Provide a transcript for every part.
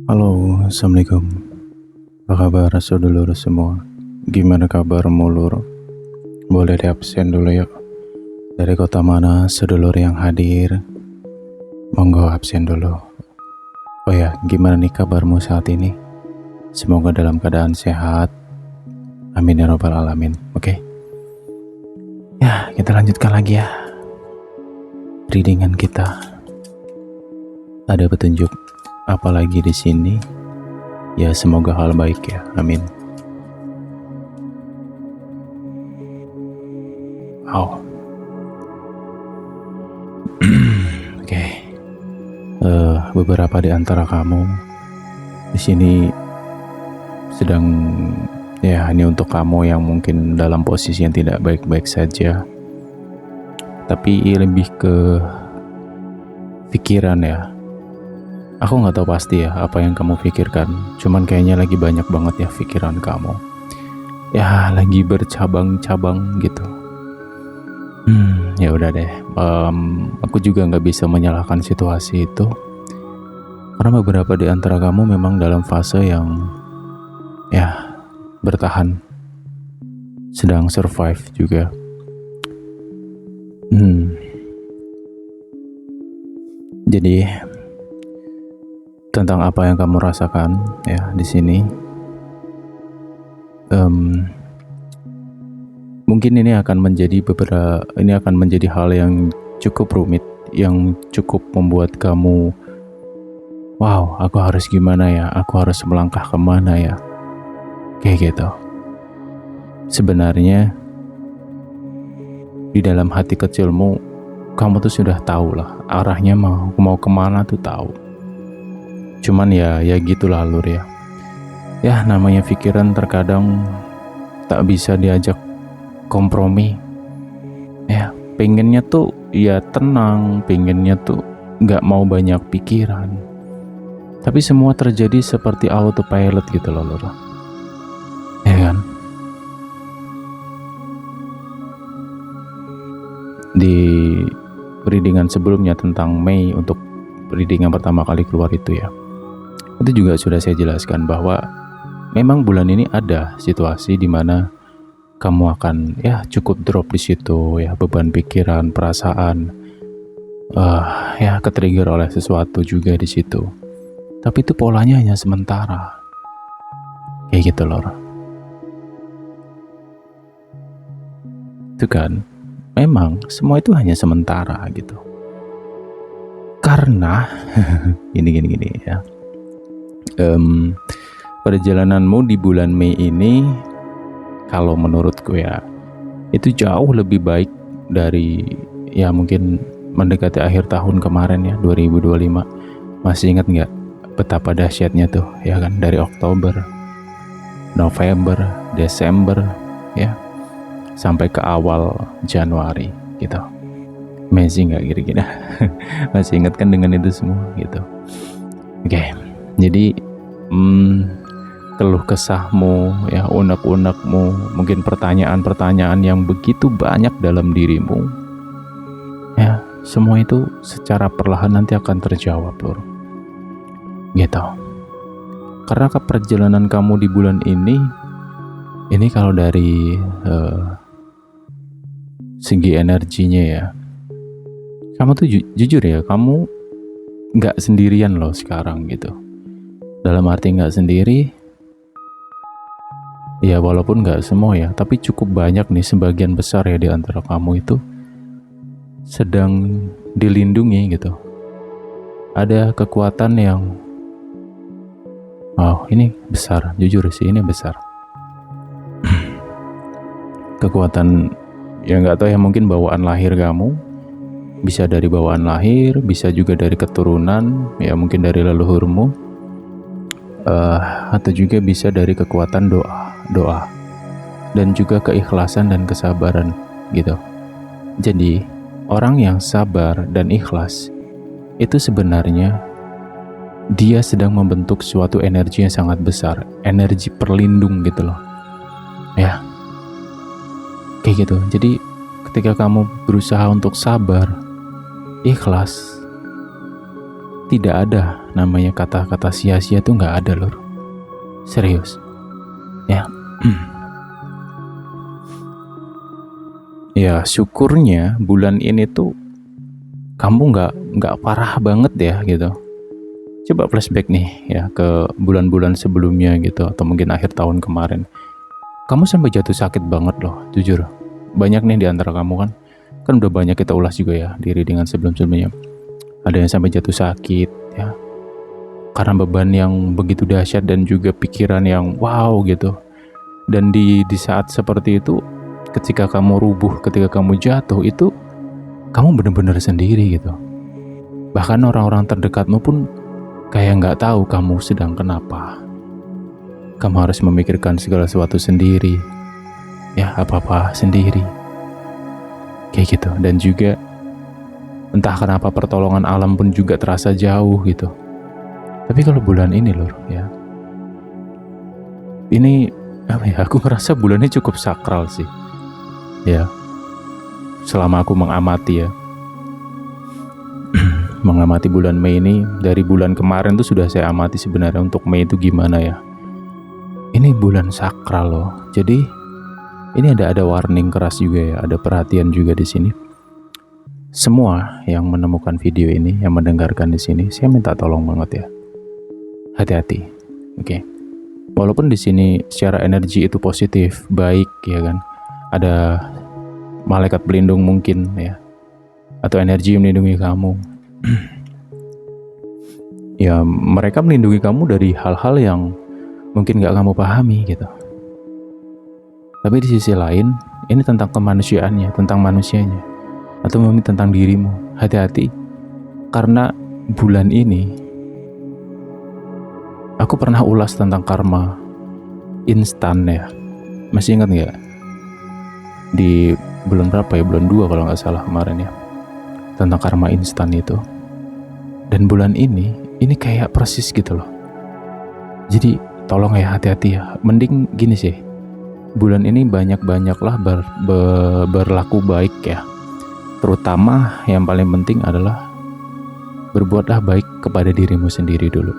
Halo, Assalamualaikum. Apa kabar saudara semua? Gimana kabarmu lur? Boleh di absen dulu yuk. Dari kota mana sedulur yang hadir? Monggo absen dulu. Oh ya, gimana nih kabarmu saat ini? Semoga dalam keadaan sehat. Amin ya robbal alamin. Oke. Ya, kita lanjutkan lagi ya. Readingan kita. Ada petunjuk apalagi di sini? Ya, semoga hal baik ya. Amin. Wow. Oke. Beberapa di antara kamu di sini sedang ini untuk kamu yang mungkin dalam posisi yang tidak baik-baik saja, tapi lebih ke pikiran ya. Aku nggak tahu pasti ya apa yang kamu pikirkan, cuman kayaknya lagi banyak banget ya pikiran kamu. Ya lagi bercabang-cabang gitu. Ya udah deh. Aku juga nggak bisa menyalahkan situasi itu, karena beberapa di antara kamu memang dalam fase yang bertahan, sedang survive juga. Jadi tentang apa yang kamu rasakan ya di sini, mungkin ini akan menjadi hal yang cukup rumit, yang cukup membuat kamu wow, aku harus gimana ya, aku harus melangkah kemana ya, kayak gitu. Sebenarnya di dalam hati kecilmu kamu tuh sudah tahu lah arahnya mau kemana tuh tahu. Cuman ya gitulah lur ya. Ya namanya pikiran terkadang tak bisa diajak kompromi. Ya pengennya tuh ya tenang, pengennya tuh gak mau banyak pikiran. Tapi semua terjadi seperti autopilot gitu loh lur. Ya kan? Di readingan sebelumnya tentang Mei, untuk readingan pertama kali keluar itu ya, itu juga sudah saya jelaskan bahwa memang bulan ini ada situasi di mana kamu akan cukup drop di situ ya, beban pikiran, perasaan, ketrigger oleh sesuatu juga di situ. Tapi itu polanya hanya sementara, kayak gitu loh. Itu kan, memang semua itu hanya sementara gitu. Karena gini ya. Perjalananmu di bulan Mei ini, kalau menurutku ya, itu jauh lebih baik dari mungkin mendekati akhir tahun kemarin ya, 2025. Masih ingat nggak betapa dahsyatnya tuh ya kan, dari Oktober, November, Desember ya, sampai ke awal Januari gitu. Amazing gak kira-kira? Masih ingat kan dengan itu semua gitu. Oke. Jadi keluh kesahmu ya, unek-unekmu, mungkin pertanyaan-pertanyaan yang begitu banyak dalam dirimu ya, semua itu secara perlahan nanti akan terjawab lur, gitu. Karena perjalanan kamu di bulan ini kalau dari segi energinya ya, kamu tuh jujur ya, kamu gak sendirian loh sekarang gitu. Dalam arti gak sendiri ya, walaupun gak semua ya, tapi cukup banyak nih, sebagian besar ya di antara kamu itu sedang dilindungi gitu. Ada kekuatan yang ini besar, jujur sih ini besar. Kekuatan yang gak tahu ya, mungkin bawaan lahir kamu, bisa dari bawaan lahir, bisa juga dari keturunan ya, mungkin dari leluhurmu, atau juga bisa dari kekuatan doa dan juga keikhlasan dan kesabaran gitu. Jadi orang yang sabar dan ikhlas itu sebenarnya dia sedang membentuk suatu energi yang sangat besar, energi perlindung gitu loh ya, kayak gitu. Jadi ketika kamu berusaha untuk sabar, ikhlas, Tidak ada namanya kata-kata sia-sia tuh, nggak ada lur. Serius. Ya. Ya syukurnya bulan ini tuh kamu nggak parah banget ya gitu. Coba flashback nih ya ke bulan-bulan sebelumnya gitu, atau mungkin akhir tahun kemarin. Kamu sampai jatuh sakit banget loh, jujur. Banyak nih di antara kamu kan udah banyak kita ulas juga ya diri dengan sebelum-sebelumnya. Ada yang sampai jatuh sakit ya, karena beban yang begitu dahsyat dan juga pikiran yang wow gitu. Dan di saat seperti itu, ketika kamu rubuh, ketika kamu jatuh, itu kamu benar-benar sendiri gitu. Bahkan orang-orang terdekatmu pun kayak nggak tahu kamu sedang kenapa. Kamu harus memikirkan segala sesuatu sendiri, ya apa-apa sendiri, kayak gitu. Dan juga entah kenapa pertolongan alam pun juga terasa jauh gitu. Tapi kalau bulan ini lur ya, ini apa ya, aku ngerasa bulannya cukup sakral sih ya, selama aku mengamati ya. Mengamati bulan Mei ini, dari bulan kemarin tuh sudah saya amati sebenarnya untuk Mei itu gimana ya. Ini bulan sakral loh. Jadi ini ada warning keras juga ya, ada perhatian juga di sini. Semua yang menemukan video ini, yang mendengarkan di sini, saya minta tolong banget ya. Hati-hati. Oke. Walaupun di sini secara energi itu positif, baik ya kan. Ada malaikat pelindung mungkin ya, atau energi yang melindungi kamu. Ya mereka melindungi kamu dari hal-hal yang mungkin gak kamu pahami gitu. Tapi di sisi lain, ini tentang kemanusiaannya, tentang manusianya, atau mungkin tentang dirimu. Hati-hati, karena bulan ini aku pernah ulas tentang karma instan ya. Masih ingat gak? Di bulan berapa ya, bulan 2 kalau gak salah kemarin ya, tentang karma instan itu. Dan bulan ini kayak persis gitu loh. Jadi tolong ya, hati-hati ya. Mending gini sih, bulan ini banyak-banyaklah berlaku baik ya. Terutama yang paling penting adalah berbuatlah baik kepada dirimu sendiri dulu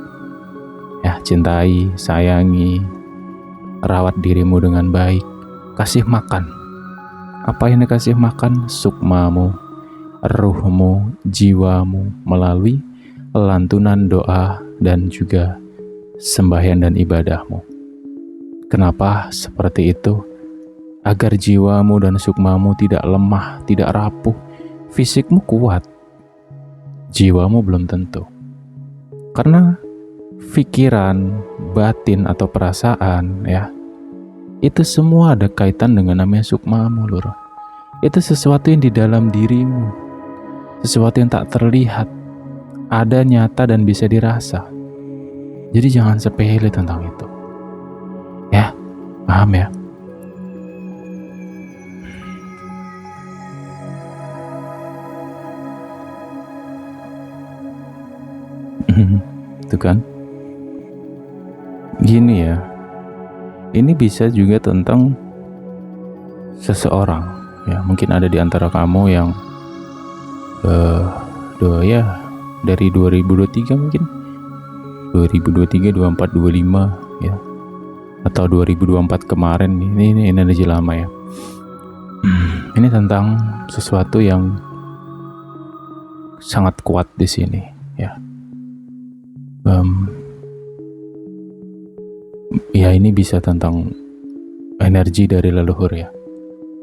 ya. Cintai, sayangi, rawat dirimu dengan baik. Kasih makan. Apa yang dikasih makan? Sukmamu, ruhmu, jiwamu, melalui lantunan doa dan juga sembahyang dan ibadahmu. Kenapa seperti itu? Agar jiwamu dan sukmamu tidak lemah, tidak rapuh. Fisikmu kuat, jiwamu belum tentu. Karena pikiran, batin atau perasaan ya, itu semua ada kaitan dengan namanya sukmamu lur. Itu sesuatu yang di dalam dirimu, sesuatu yang tak terlihat, ada, nyata, dan bisa dirasa. Jadi jangan sepele tentang itu ya, paham ya? Itu kan gini ya, ini bisa juga tentang seseorang ya. Mungkin ada di antara kamu yang ya dari 2023 mungkin 2023, 24, 25 ya, atau 2024 kemarin. Ini energi lama ya. Ini tentang sesuatu yang sangat kuat di sini ya. Ya ini bisa tentang energi dari leluhur ya.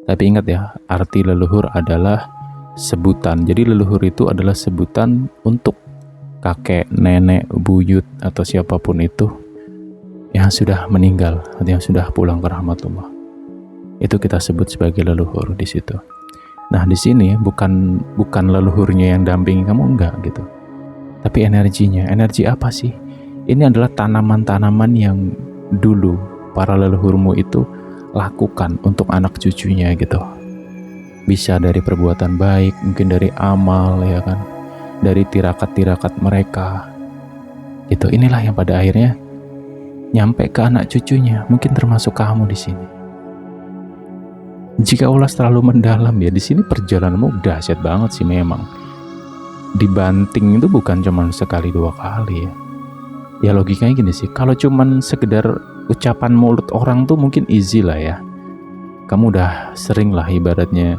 Tapi ingat ya, arti leluhur adalah sebutan. Jadi leluhur itu adalah sebutan untuk kakek, nenek, buyut, atau siapapun itu yang sudah meninggal atau yang sudah pulang ke rahmatullah. Itu kita sebut sebagai leluhur di situ. Nah di sini bukan leluhurnya yang dampingi kamu, enggak gitu. Tapi energinya. Energi apa sih? Ini adalah tanaman-tanaman yang dulu para leluhurmu itu lakukan untuk anak cucunya gitu. Bisa dari perbuatan baik, mungkin dari amal ya kan, dari tirakat-tirakat mereka gitu. Inilah yang pada akhirnya nyampe ke anak cucunya, mungkin termasuk kamu di sini. Jika ulas terlalu mendalam ya, di sini perjalananmu dahsyat banget sih memang. dibanting itu bukan cuman sekali dua kali ya. Ya logikanya gini sih, kalau cuman sekedar ucapan mulut orang tuh mungkin easy lah ya. Kamu udah sering lah ibaratnya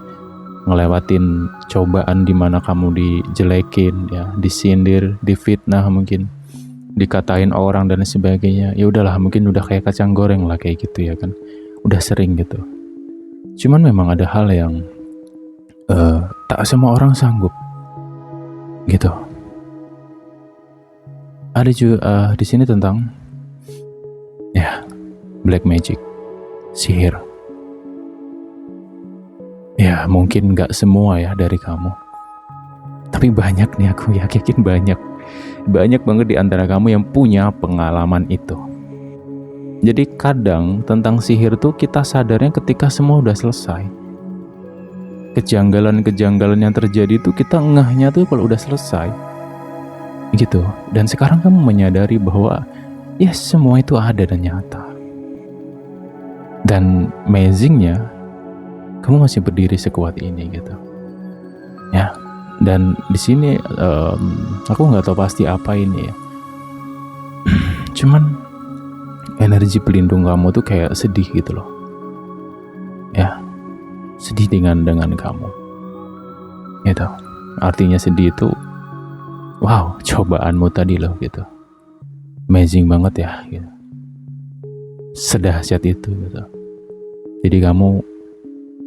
ngelewatin cobaan di mana kamu dijelekin ya, disindir, difitnah mungkin, dikatain orang dan sebagainya. Ya udahlah, mungkin udah kayak kacang goreng lah kayak gitu ya kan. Udah sering gitu. Cuman memang ada hal yang tak semua orang sanggup gitu. Ada juga di sini tentang ya black magic, sihir. Ya mungkin nggak semua ya dari kamu, tapi banyak nih, aku yakin banyak banget di antara kamu yang punya pengalaman itu. Jadi kadang tentang sihir tuh kita sadarnya ketika semua udah selesai. Kejanggalan-kejanggalan yang terjadi tuh kita ngehnya tuh kalau udah selesai gitu. Dan sekarang kamu menyadari bahwa ya semua itu ada dan nyata. Dan amazingnya kamu masih berdiri sekuat ini gitu ya. Dan di sini aku nggak tahu pasti apa ini ya. Cuman energi pelindung kamu tuh kayak sedih gitu loh ya, sedih dengan kamu gitu. Artinya sedih itu wow, cobaanmu tadi loh gitu, amazing banget ya gitu, sedahsyat itu gitu. Jadi kamu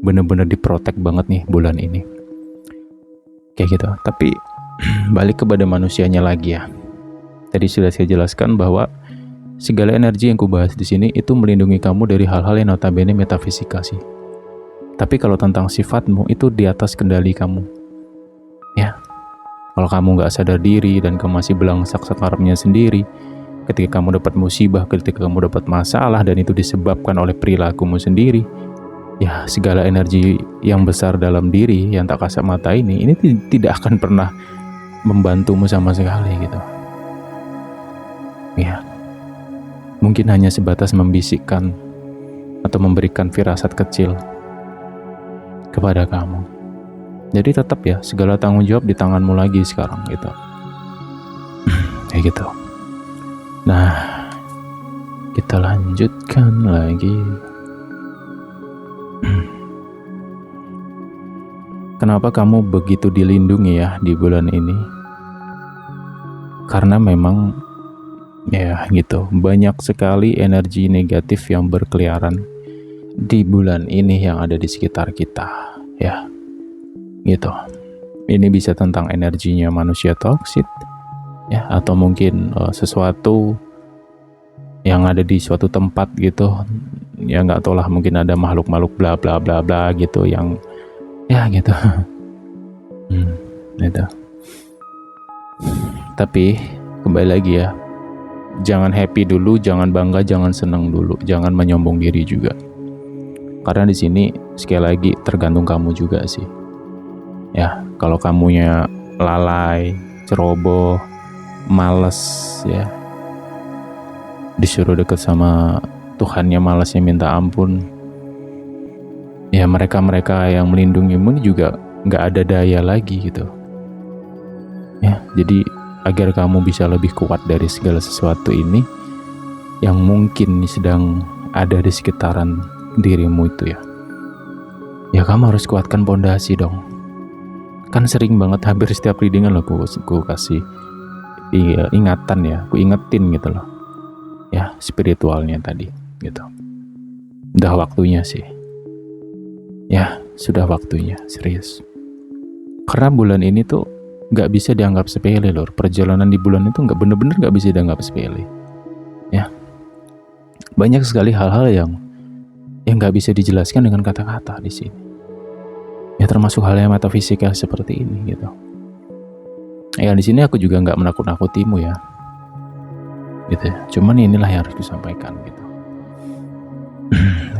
bener-bener diprotek banget nih bulan ini kayak gitu. Tapi balik kepada manusianya lagi ya. Tadi sudah saya jelaskan bahwa segala energi yang kubahas di sini itu melindungi kamu dari hal-hal yang notabene metafisika sih. Tapi kalau tentang sifatmu itu di atas kendali kamu ya. Kalau kamu nggak sadar diri dan kamu masih belangsak sekarapnya sendiri, ketika kamu dapat musibah, ketika kamu dapat masalah dan itu disebabkan oleh perilakumu sendiri, ya segala energi yang besar dalam diri yang tak kasat mata ini tidak akan pernah membantumu sama sekali gitu ya. Mungkin hanya sebatas membisikkan atau memberikan firasat kecil kepada kamu. Jadi tetap ya, segala tanggung jawab di tanganmu lagi sekarang gitu. Kayak gitu. Nah, kita lanjutkan lagi. Kenapa kamu begitu dilindungi ya di bulan ini? Karena memang ya gitu, banyak sekali energi negatif yang berkeliaran di bulan ini yang ada di sekitar kita ya gitu. Ini bisa tentang energinya manusia toksik ya, atau mungkin sesuatu yang ada di suatu tempat gitu ya, nggak tahu lah, mungkin ada makhluk-makhluk bla bla bla bla gitu yang ya gitu. Gitu. Tapi kembali lagi ya, jangan happy dulu, jangan bangga, jangan senang dulu, jangan menyombong diri juga. Karena di sini sekali lagi tergantung kamu juga sih. Ya, kalau kamunya lalai, ceroboh, males ya, disuruh deket sama Tuhannya malasnya minta ampun, ya mereka yang melindungimu juga nggak ada daya lagi gitu ya. Jadi agar kamu bisa lebih kuat dari segala sesuatu ini yang mungkin sedang ada di sekitaran dirimu itu ya kamu harus kuatkan pondasi dong. Kan sering banget hampir setiap readingan loh aku kasih ingatan ya, aku ingetin gitu loh ya, spiritualnya tadi gitu. Udah waktunya sih ya, sudah waktunya serius. Karena bulan ini tuh gak bisa dianggap sepele loh. Perjalanan di bulan itu bener-bener gak bisa dianggap sepele ya. Banyak sekali hal-hal yang gak bisa dijelaskan dengan kata-kata di sini ya, termasuk hal yang metafisika seperti ini gitu ya. Di sini aku juga gak menakut-nakutimu ya gitu ya. Cuman inilah yang harus disampaikan gitu.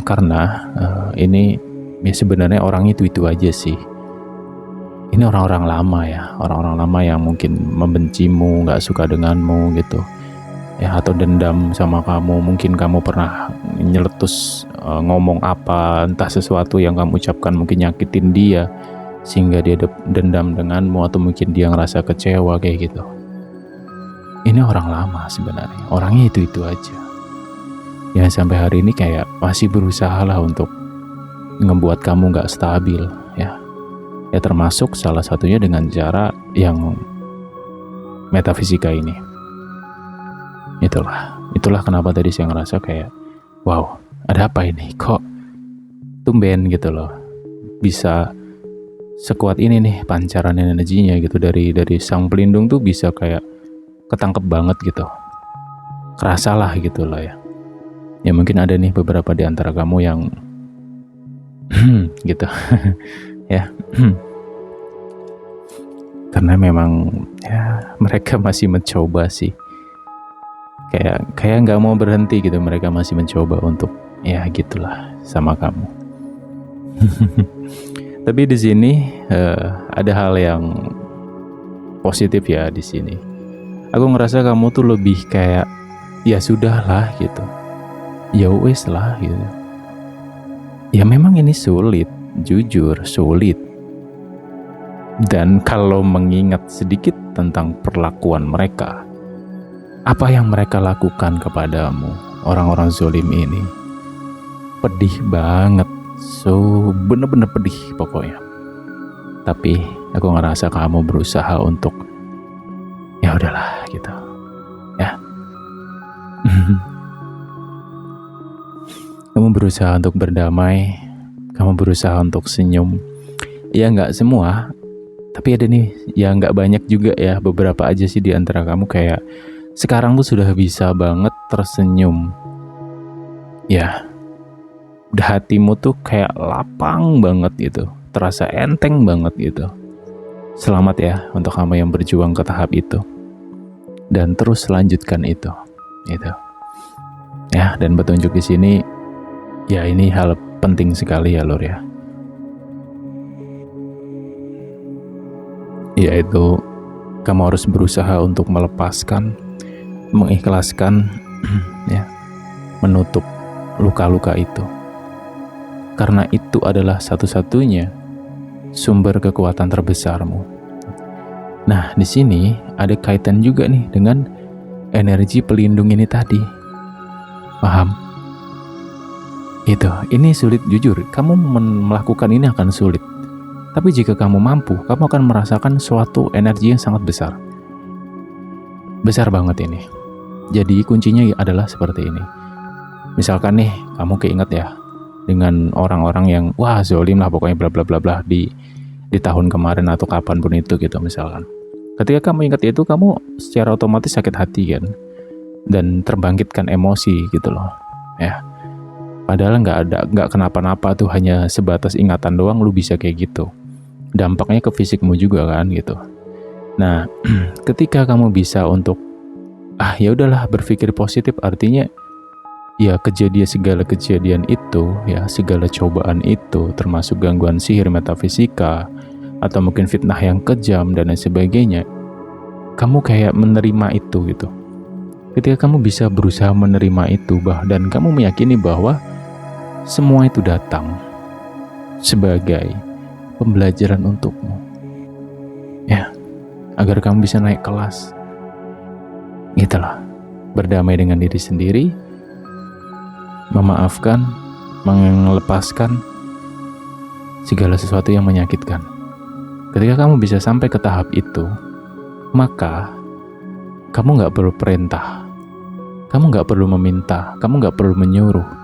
Karena ini ya sebenarnya orang itu aja sih. Ini orang-orang lama ya, orang-orang lama yang mungkin membencimu, gak suka denganmu gitu ya, atau dendam sama kamu. Mungkin kamu pernah nyeletus ngomong apa, entah sesuatu yang kamu ucapkan mungkin nyakitin dia sehingga dia dendam denganmu, atau mungkin dia ngerasa kecewa kayak gitu. Ini orang lama sebenarnya, orangnya itu-itu aja. Yang sampai hari ini kayak masih berusaha lah untuk ngebuat kamu gak stabil ya. Ya termasuk salah satunya dengan cara yang metafisika ini. Itulah kenapa tadi saya ngerasa kayak, wow, ada apa ini? Kok tumben gitu loh, bisa sekuat ini nih pancaran energinya gitu dari sang pelindung tuh, bisa kayak ketangkep banget gitu, kerasa lah gitu loh ya. Ya mungkin ada nih beberapa di antara kamu yang gitu ya. Karena memang ya mereka masih mencoba sih, kayak nggak mau berhenti gitu, mereka masih mencoba untuk ya gitulah sama kamu. Tapi di sini ada hal yang positif ya di sini. Aku ngerasa kamu tuh lebih kayak ya sudahlah gitu, ya wes lah gitu. Ya memang ini sulit, jujur sulit. Dan kalau mengingat sedikit tentang perlakuan mereka, apa yang mereka lakukan kepadamu, orang-orang zolim ini, pedih banget. So bener-bener pedih pokoknya. Tapi aku ngerasa kamu berusaha untuk ya udahlah gitu ya. Kamu berusaha untuk berdamai, kamu berusaha untuk senyum. Ya nggak semua, tapi ada nih ya nggak banyak juga ya, beberapa aja sih di antara kamu kayak sekarang tuh sudah bisa banget tersenyum ya. Udah hatimu tuh kayak lapang banget gitu, terasa enteng banget gitu. Selamat ya untuk kamu yang berjuang ke tahap itu, dan terus lanjutkan itu gitu ya. Dan petunjuk di sini ya, ini hal penting sekali ya Lur ya, yaitu kamu harus berusaha untuk melepaskan, mengikhlaskan ya, menutup luka-luka itu. Karena itu adalah satu-satunya sumber kekuatan terbesarmu. Nah, di sini ada kaitan juga nih dengan energi pelindung ini tadi. Paham? Ini sulit jujur. Kamu melakukan ini akan sulit. Tapi jika kamu mampu, kamu akan merasakan suatu energi yang sangat besar. Besar banget ini. Jadi kuncinya adalah seperti ini. Misalkan nih, kamu keinget ya, dengan orang-orang yang wah zolim lah pokoknya bla bla bla bla di tahun kemarin atau kapanpun itu gitu misalkan. Ketika kamu ingat itu, kamu secara otomatis sakit hati kan, dan terbangkitkan emosi gitu loh ya. Padahal nggak kenapa-napa tuh, hanya sebatas ingatan doang lu bisa kayak gitu. Dampaknya ke fisikmu juga kan gitu. Nah, ketika kamu bisa untuk ya udahlah berpikir positif, artinya ya segala kejadian itu ya, segala cobaan itu, termasuk gangguan sihir, metafisika, atau mungkin fitnah yang kejam dan lain sebagainya, kamu kayak menerima itu gitu. Ketika kamu bisa berusaha menerima itu, dan kamu meyakini bahwa semua itu datang sebagai pembelajaran untukmu ya, agar kamu bisa naik kelas gitulah, berdamai dengan diri sendiri, memaafkan, melepaskan segala sesuatu yang menyakitkan. Ketika kamu bisa sampai ke tahap itu, maka kamu gak perlu perintah, kamu gak perlu meminta, kamu gak perlu menyuruh.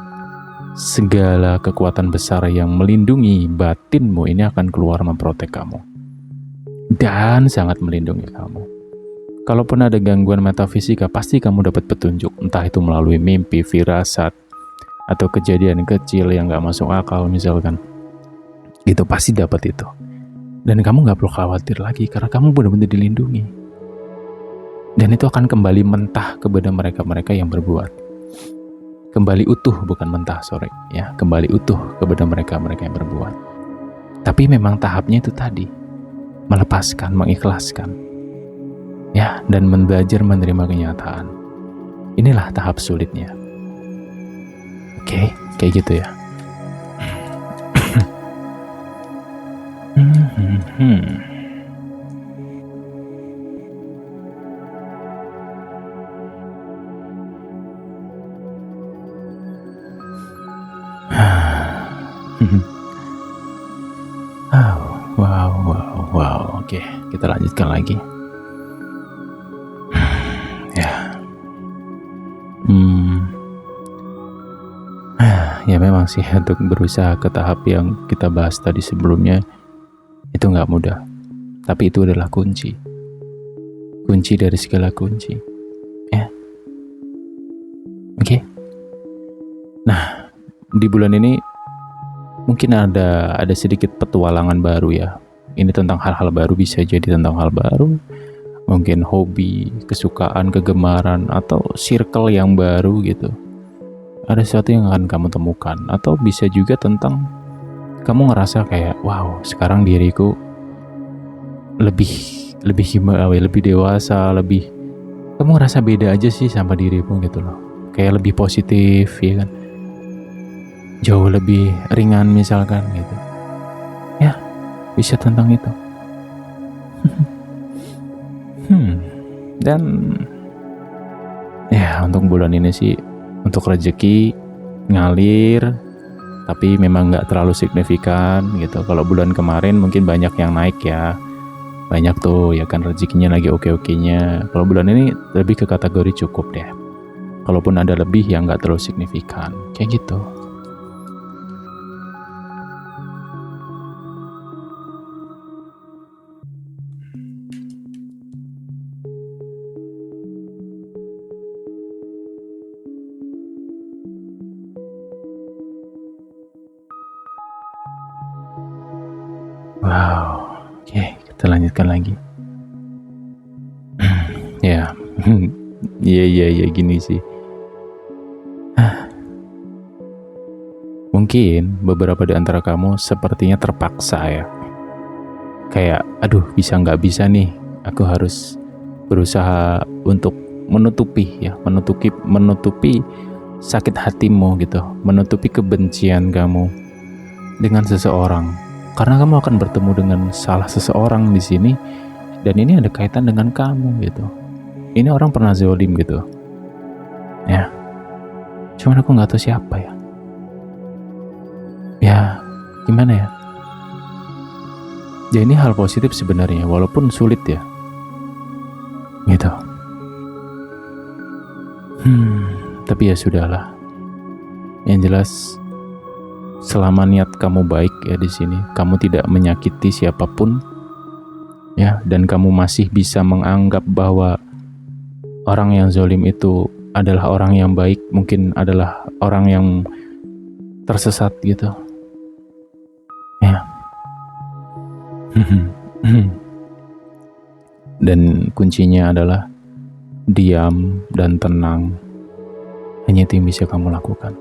Segala kekuatan besar yang melindungi batinmu ini akan keluar memprotek kamu dan sangat melindungi kamu. Kalaupun ada gangguan metafisika, pasti kamu dapat petunjuk, entah itu melalui mimpi, firasat, atau kejadian kecil yang gak masuk akal misalkan. Itu pasti dapat itu. Dan kamu gak perlu khawatir lagi, karena kamu benar-benar dilindungi. Dan itu akan kembali mentah kepada mereka-mereka yang berbuat. Kembali utuh, bukan mentah, sorry ya. Kembali utuh kepada mereka-mereka yang berbuat. Tapi memang tahapnya itu tadi, melepaskan, mengikhlaskan ya, dan belajar menerima kenyataan. Inilah tahap sulitnya. Oke, kayak gitu ya. Wow. Oke, kita lanjutkan lagi. Ya. Ya memang sih untuk berusaha ke tahap yang kita bahas tadi sebelumnya itu nggak mudah. Tapi itu adalah kunci dari segala kunci. Ya. Oke. Nah, di bulan ini mungkin ada sedikit petualangan baru ya. Ini tentang hal-hal baru, bisa jadi tentang hal baru, mungkin hobi, kesukaan, kegemaran, atau circle yang baru gitu. Ada sesuatu yang akan kamu temukan, atau bisa juga tentang kamu ngerasa kayak, wow, sekarang diriku lebih dewasa, kamu ngerasa beda aja sih sama dirimu gitu loh. Kayak lebih positif, ya kan? Jauh lebih ringan misalkan gitu. Ya, bisa tentang itu. Dan ya untuk bulan ini sih, untuk rezeki ngalir, tapi memang nggak terlalu signifikan gitu. Kalau bulan kemarin mungkin banyak yang naik ya, banyak tuh ya kan, rezekinya lagi oke-okenya. Kalau bulan ini lebih ke kategori cukup deh. Kalaupun ada lebih ya nggak terlalu signifikan, kayak gitu. Wow, oke, kita lanjutkan lagi. Ya, iya gini sih. Mungkin beberapa di antara kamu sepertinya terpaksa ya. Kayak, aduh bisa nggak bisa nih, aku harus berusaha untuk menutupi sakit hatimu gitu, menutupi kebencian kamu dengan seseorang. Karena kamu akan bertemu dengan salah seseorang di sini, dan ini ada kaitan dengan kamu gitu. Ini orang pernah zalim gitu. Ya. Cuman aku nggak tahu siapa ya. Ya, gimana ya? Ya ini hal positif sebenarnya, walaupun sulit ya. Gitu. Tapi ya sudahlah. Yang jelas, selama niat kamu baik ya di sini, kamu tidak menyakiti siapapun, ya, dan kamu masih bisa menganggap bahwa orang yang zalim itu adalah orang yang baik, mungkin adalah orang yang tersesat gitu. Ya. Dan kuncinya adalah diam dan tenang. Hanya itu yang bisa kamu lakukan.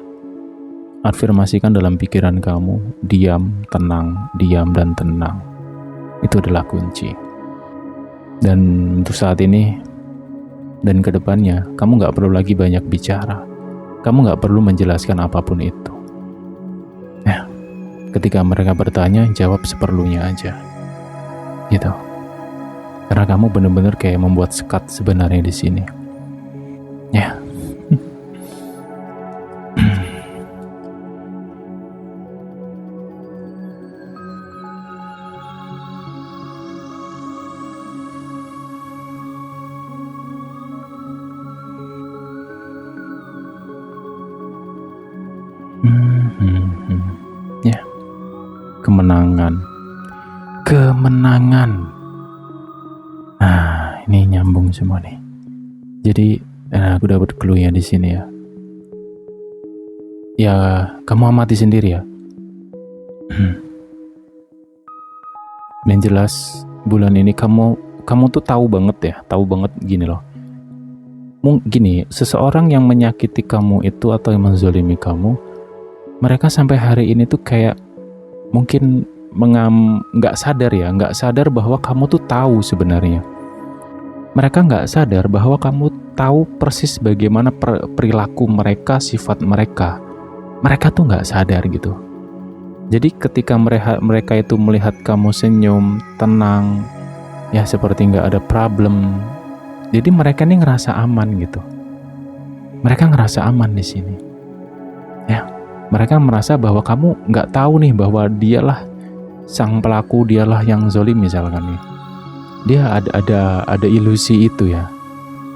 Afirmasikan dalam pikiran kamu, diam, tenang, diam, dan tenang. Itu adalah kunci. Dan untuk saat ini dan kedepannya, kamu gak perlu lagi banyak bicara. Kamu gak perlu menjelaskan apapun itu. Ya, ketika mereka bertanya, jawab seperlunya aja. Gitu. Karena kamu benar-benar kayak membuat sekat sebenarnya di sini. Ya. Ya. Kemenangan. Nah, ini nyambung semua nih. Jadi, aku dapat clue ya di sini ya. Ya, kamu amati sendiri ya. Dan jelas bulan ini kamu tuh tahu banget gini loh. Gini, seseorang yang menyakiti kamu itu atau yang menzalimi kamu, mereka sampai hari ini tuh kayak mungkin nggak sadar bahwa kamu tuh tahu sebenarnya. Mereka nggak sadar bahwa kamu tahu persis bagaimana perilaku mereka, sifat mereka. Mereka tuh nggak sadar gitu. Jadi ketika mereka itu melihat kamu senyum, tenang, ya seperti nggak ada problem, jadi mereka nih ngerasa aman gitu. Mereka ngerasa aman di sini. Ya, mereka merasa bahwa kamu nggak tahu nih bahwa dialah sang pelaku, dialah yang zolim misalkan nih. Dia ada ilusi itu ya.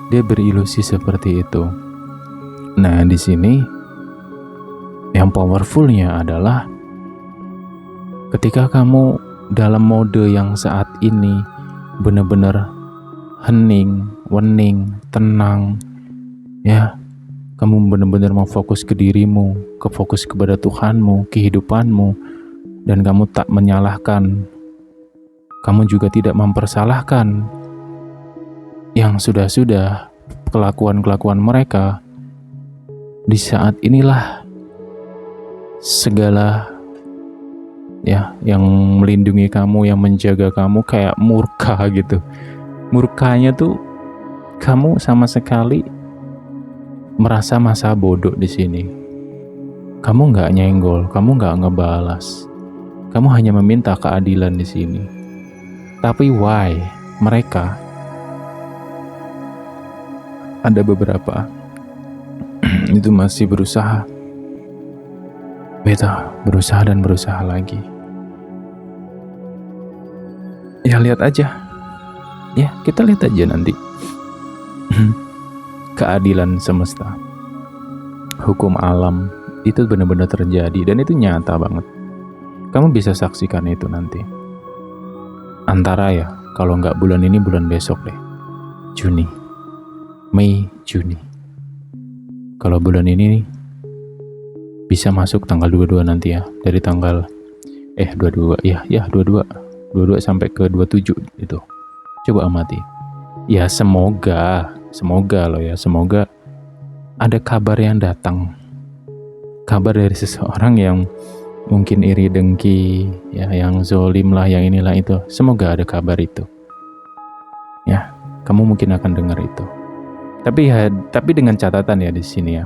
Dia berilusi seperti itu. Nah, di sini yang powerfulnya adalah ketika kamu dalam mode yang saat ini benar-benar hening, wening, tenang, ya, kamu benar-benar mau fokus ke dirimu, fokus kepada Tuhanmu, kehidupanmu, dan kamu tak menyalahkan, kamu juga tidak mempersalahkan yang sudah-sudah kelakuan-kelakuan mereka. Di saat inilah segala ya yang melindungi kamu, yang menjaga kamu kayak murka gitu. Murkanya tuh kamu sama sekali merasa masa bodoh di sini. Kamu nggak nyenggol, kamu nggak ngebalas. Kamu hanya meminta keadilan di sini. Tapi why mereka ada beberapa itu masih berusaha dan berusaha lagi. Ya lihat aja. Ya, kita lihat aja nanti. Keadilan semesta. Hukum alam itu benar-benar terjadi dan itu nyata banget. Kamu bisa saksikan itu nanti. Antara ya, kalau nggak bulan ini, bulan besok deh. Juni. Mei, Juni. Kalau bulan ini bisa masuk tanggal 22 nanti ya. Dari tanggal 22 22 sampai ke 27 itu. Coba amati. Ya semoga loh ya, semoga ada kabar yang datang. Kabar dari seseorang yang mungkin iri dengki, ya, yang zolim lah, yang inilah itu. Semoga ada kabar itu. Ya, kamu mungkin akan dengar itu. Tapi dengan catatan ya di sini ya.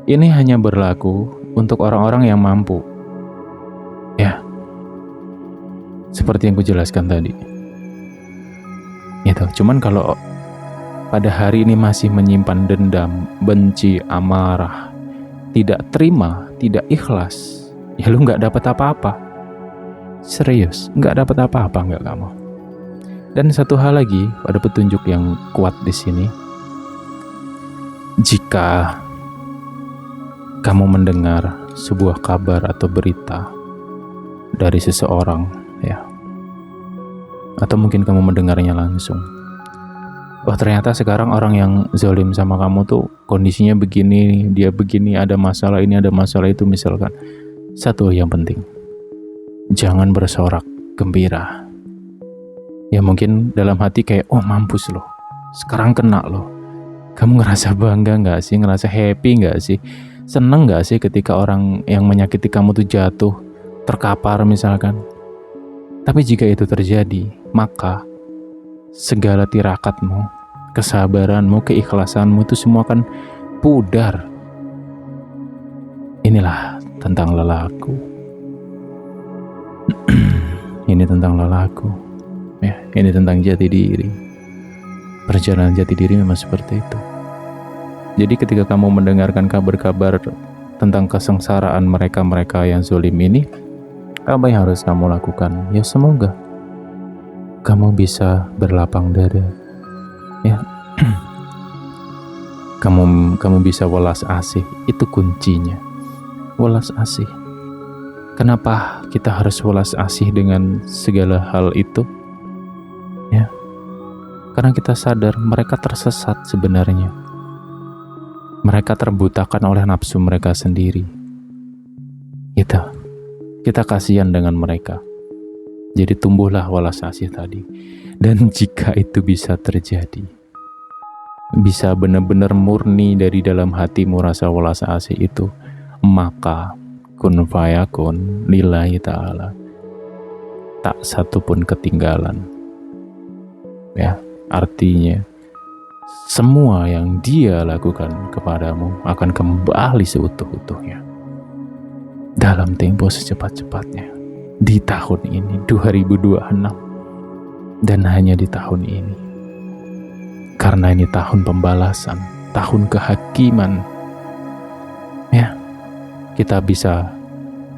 Ini hanya berlaku untuk orang-orang yang mampu. Ya. Seperti yang kujelaskan tadi. Gitu. Cuman kalau pada hari ini masih menyimpan dendam, benci, amarah, tidak terima, tidak ikhlas, ya lu gak dapat apa-apa. Serius, gak dapat apa-apa gak kamu. Dan satu hal lagi, ada petunjuk yang kuat di sini. Jika kamu mendengar sebuah kabar atau berita dari seseorang, ya, atau mungkin kamu mendengarnya langsung, wah ternyata sekarang orang yang zalim sama kamu tuh kondisinya begini, dia begini, ada masalah ini, ada masalah itu misalkan. Satu yang penting, jangan bersorak gembira. Ya mungkin dalam hati kayak, oh mampus loh, sekarang kena loh. Kamu ngerasa bangga gak sih? Ngerasa happy gak sih? Seneng gak sih ketika orang yang menyakiti kamu tuh jatuh, terkapar misalkan? Tapi jika itu terjadi, maka segala tirakatmu, kesabaranmu, keikhlasanmu itu semua akan pudar. Inilah tentang lelaku. Ini tentang lelaku. Ya, ini tentang jati diri. Perjalanan jati diri memang seperti itu. Jadi ketika kamu mendengarkan kabar-kabar tentang kesengsaraan mereka-mereka yang zalim ini, apa yang harus kamu lakukan? Ya semoga kamu bisa berlapang dada. Ya. kamu bisa welas asih, itu kuncinya. Welas asih. Kenapa kita harus welas asih dengan segala hal itu? Ya. Karena kita sadar mereka tersesat sebenarnya. Mereka terbutakan oleh nafsu mereka sendiri. Kita kasihan dengan mereka. Jadi tumbuhlah welas asih tadi. Dan jika itu bisa terjadi, bisa benar-benar murni dari dalam hatimu rasa welas asih itu, maka kun fayakun lillahi ta'ala, tak satu pun ketinggalan. Ya, artinya semua yang dia lakukan kepadamu akan kembali seutuh-utuhnya. dalam tempo secepat-cepatnya di tahun ini 2026, dan hanya di tahun ini, karena ini tahun pembalasan, tahun kehakiman. Ya, kita bisa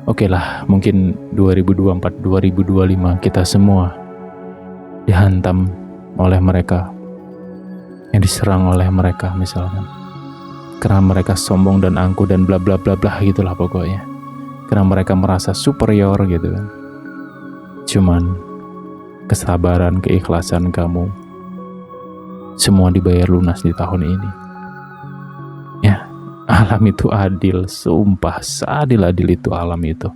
oke lah, mungkin 2024 2025 kita semua dihantam oleh mereka, yang diserang oleh mereka misalkan, karena mereka sombong dan angkuh dan bla bla bla bla gitulah pokoknya, karena mereka merasa superior gitu kan. Cuman kesabaran, keikhlasan kamu semua dibayar lunas di tahun ini. Ya, alam itu adil, sumpah seadil-adil itu alam itu.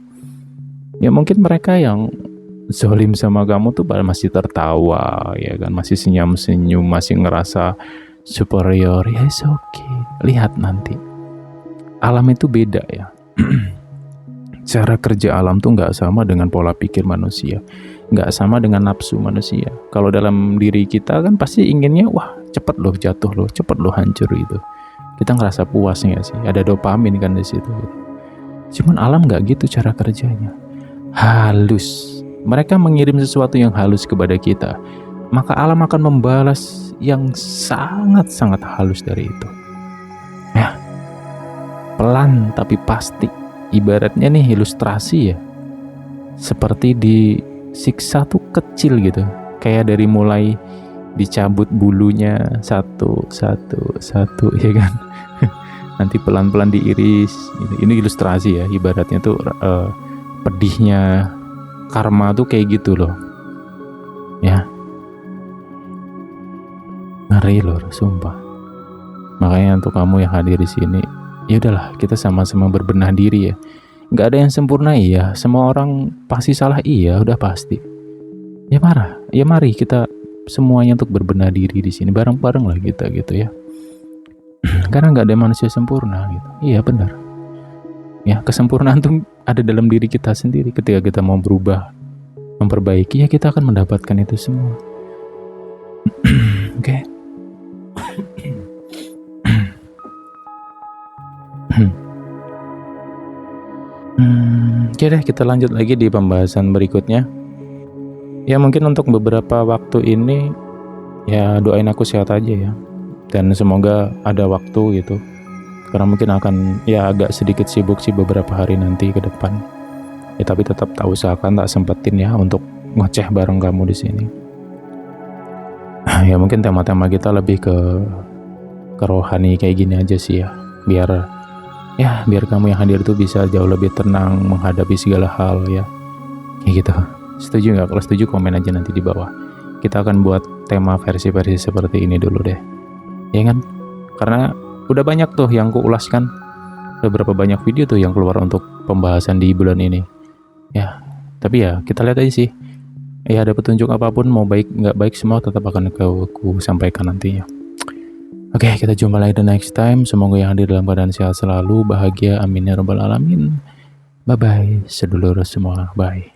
Ya mungkin mereka yang zolim sama kamu tuh masih tertawa, ya kan, masih senyum-senyum, masih ngerasa superior. Ya it's okay. Lihat nanti, alam itu beda ya. Cara kerja alam tuh nggak sama dengan pola pikir manusia, nggak sama dengan nafsu manusia. Kalau dalam diri kita kan pasti inginnya, wah cepet loh jatuh loh, cepet loh hancur itu. Kita ngerasa puas nggak sih? Ada dopamin kan di situ. Cuman alam nggak gitu cara kerjanya. Halus. Mereka mengirim sesuatu yang halus kepada kita, maka alam akan membalas yang sangat-sangat halus dari itu. Ya, pelan tapi pasti. Ibaratnya nih ilustrasi ya, seperti disiksa tuh kecil gitu, kayak dari mulai dicabut bulunya satu ya kan. Nanti pelan-pelan diiris gitu. Ini ilustrasi ya, ibaratnya tuh pedihnya karma tuh kayak gitu loh ya. Ngeri loh, sumpah. Makanya untuk kamu yang hadir di sini, ya udahlah, kita sama-sama berbenah diri ya. Nggak ada yang sempurna, iya. Semua orang pasti salah, iya, udah pasti. Ya mari kita semuanya untuk berbenah diri di sini bareng-bareng lah kita gitu ya. Karena nggak ada manusia sempurna gitu. Iya benar. Ya kesempurnaan tuh ada dalam diri kita sendiri. Ketika kita mau berubah, memperbaiki, ya kita akan mendapatkan itu semua. Oke. Oke deh, kita lanjut lagi di pembahasan berikutnya. Ya mungkin untuk beberapa waktu ini ya doain aku sehat aja ya, dan semoga ada waktu gitu, karena mungkin akan ya agak sedikit sibuk sih beberapa hari nanti ke depan ya, tapi tetap tak usahakan tak sempetin ya untuk ngoceh bareng kamu di sini. Ya mungkin tema-tema kita lebih ke rohani kayak gini aja sih ya, biar kamu yang hadir tuh bisa jauh lebih tenang menghadapi segala hal ya. Kayak gitu. Setuju nggak? Kalau setuju komen aja nanti di bawah. Kita akan buat tema versi-versi seperti ini dulu deh. Ya kan? Karena udah banyak tuh yang kuulaskan. Beberapa banyak video tuh yang keluar untuk pembahasan di bulan ini. Ya, tapi ya kita lihat aja sih. Ya ada petunjuk apapun, mau baik nggak baik, semua tetap akan aku sampaikan nantinya. Oke, kita jumpa lagi the next time. Semoga yang hadir dalam keadaan sehat selalu, bahagia, amin ya rabbal alamin. Bye-bye, sedulur semua, bye.